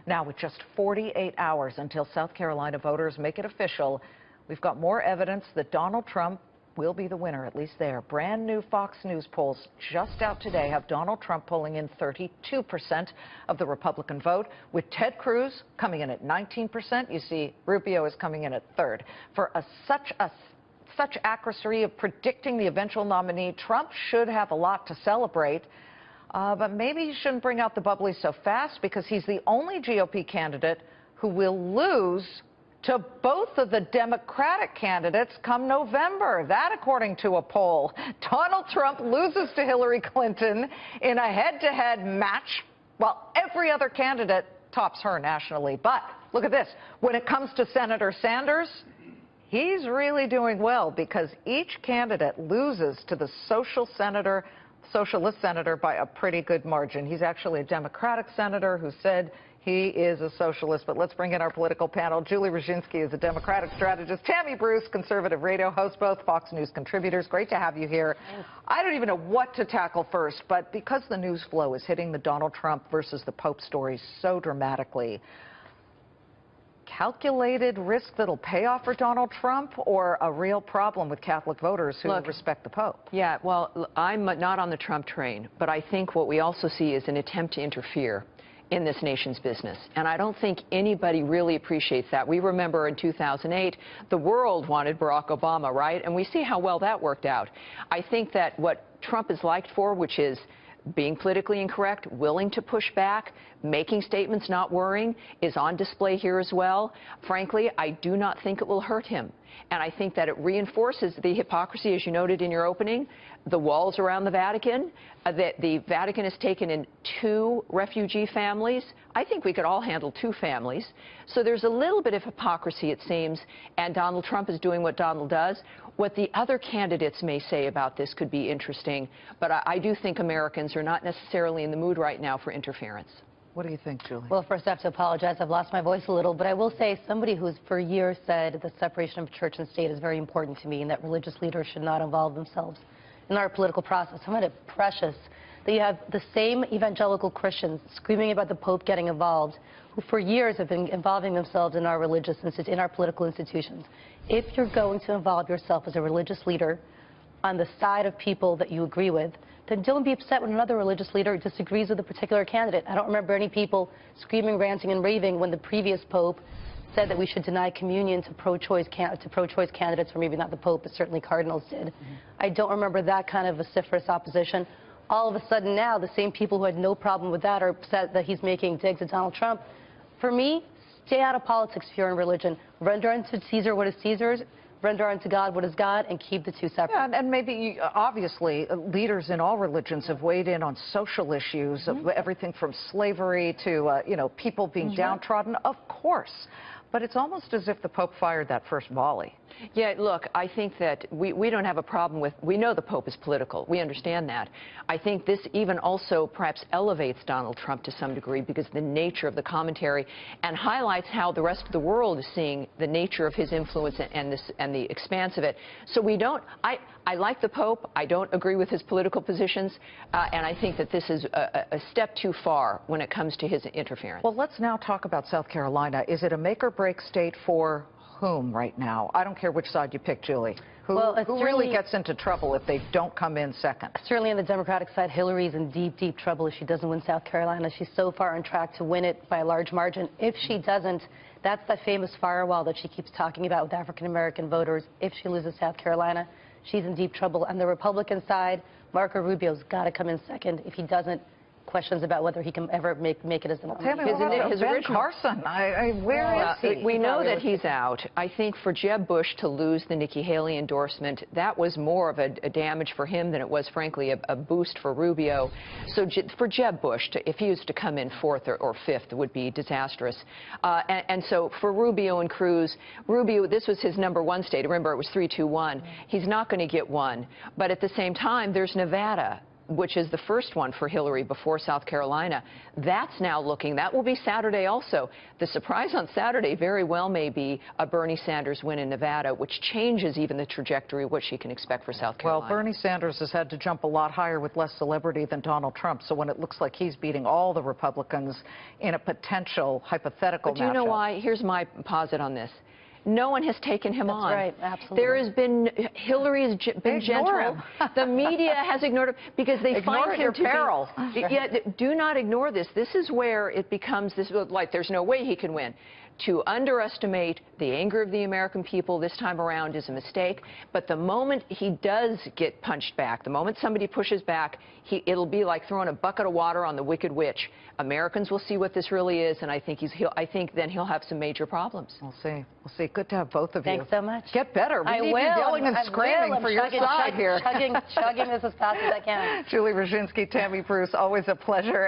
Now, with just 48 hours until South Carolina voters make it official, we've got more evidence that Donald Trump will be the winner, at least there. Brand new Fox News polls just out today have Donald Trump polling in 32% of the Republican vote, with Ted Cruz coming in at 19%. You see, Rubio is coming in at third. For such accuracy of predicting the eventual nominee, Trump should have a lot to celebrate. But maybe he shouldn't bring out the bubbly so fast, because he's the only GOP candidate who will lose to both of the Democratic candidates come November. That, according to a poll. Donald Trump loses to Hillary Clinton in a head-to-head match, while every other candidate tops her nationally. But look at this. When it comes to Senator Sanders, he's really doing well, because each candidate loses to the socialist senator by a pretty good margin. He's actually a Democratic senator who said he is a socialist. But let's bring in our political panel. Julie Roginsky is a Democratic strategist. Tammy Bruce, conservative radio host, both Fox News contributors. Great to have you here. I don't even know what to tackle first, but because the news flow is hitting the Donald Trump versus the Pope story so dramatically, calculated risk that'll pay off for Donald Trump, or a real problem with Catholic voters who respect the Pope? Yeah, well, I'm not on the Trump train, but I think what we also see is an attempt to interfere in this nation's business. And I don't think anybody really appreciates that. We remember in 2008, the world wanted Barack Obama, right? And we see how well that worked out. I think that what Trump is liked for, which is being politically incorrect, willing to push back, making statements, not worrying, is on display here as well. Frankly, I do not think it will hurt him. And I think that it reinforces the hypocrisy, as you noted in your opening, the walls around the Vatican, that the Vatican has taken in 2 refugee families. I think we could all handle 2 families. So there's a little bit of hypocrisy, it seems, and Donald Trump is doing what Donald does. What the other candidates may say about this could be interesting, but I do think Americans are not necessarily in the mood right now for interference. What do you think, Julie? Well, first I have to apologize. I've lost my voice a little, but I will say, somebody who's for years said the separation of church and state is very important to me, and that religious leaders should not involve themselves in our political process. I find it precious that you have the same evangelical Christians screaming about the Pope getting involved, who for years have been involving themselves in our political institutions. If you're going to involve yourself as a religious leader on the side of people that you agree with, then don't be upset when another religious leader disagrees with a particular candidate. I don't remember any people screaming, ranting, and raving when the previous Pope said that we should deny communion to pro-choice candidates, or maybe not the Pope, but certainly cardinals did. I don't remember that kind of vociferous opposition. All of a sudden now, the same people who had no problem with that are upset that he's making digs at Donald Trump. For me, stay out of politics if you're in religion. Render unto Caesar what is Caesar's, render unto God what is God, and keep the 2 separate. Yeah, and maybe, obviously, leaders in all religions have weighed in on social issues, everything from slavery to, people being downtrodden, of course. But it's almost as if the Pope fired that first volley. Yeah, look, I think that we don't have a problem with, we know the Pope is political. We understand that. I think this even also perhaps elevates Donald Trump to some degree, because the nature of the commentary, and highlights how the rest of the world is seeing the nature of his influence and the expanse of it. So we don't, I like the Pope. I don't agree with his political positions, and I think that this is a step too far when it comes to his interference. Well, let's now talk about South Carolina. Is it a make-or-break state for whom right now? I don't care which side you pick, Julie. Who really gets into trouble if they don't come in second? Certainly on the Democratic side, Hillary's in deep, deep trouble if she doesn't win South Carolina. She's so far on track to win it by a large margin. If she doesn't, that's that famous firewall that she keeps talking about with African-American voters. If she loses South Carolina, she's in deep trouble. On the Republican side, Marco Rubio's got to come in second. If he doesn't, questions about whether he can ever make it as an his original Carson. Where is he? We know that he's out. I think for Jeb Bush to lose the Nikki Haley endorsement, that was more of a damage for him than it was, frankly, a boost for Rubio. So for Jeb Bush, if he was to come in 4th or 5th, it would be disastrous. And so for Rubio and Cruz, Rubio, this was his #1 state. Remember, it was 3-2-1. He's not going to get one. But at the same time, there's Nevada. which is the first one for Hillary before South Carolina, that's now looking, that will be Saturday also. The surprise on Saturday very well may be a Bernie Sanders win in Nevada, which changes even the trajectory of what she can expect for South Carolina. Well, Bernie Sanders has had to jump a lot higher with less celebrity than Donald Trump, so when it looks like he's beating all the Republicans in a potential hypothetical But do you know why? Here's my posit on this. No one has taken him on. That's right, absolutely. There has been, Hillary has been gentle. The media has ignored him because they find him to peril. be. Yeah, do not ignore this. This is where it becomes this, like there's no way he can win. To underestimate the anger of the American people this time around is a mistake. But the moment he does get punched back, the moment somebody pushes back, it'll be like throwing a bucket of water on the Wicked Witch. Americans will see what this really is, and I think then he'll have some major problems. We'll see. We'll see. Good to have both of you. Thanks so much. Get better. We need you yelling and screaming for your side here. Chugging this as fast as I can. Julie Roginsky, Tammy Bruce, always a pleasure.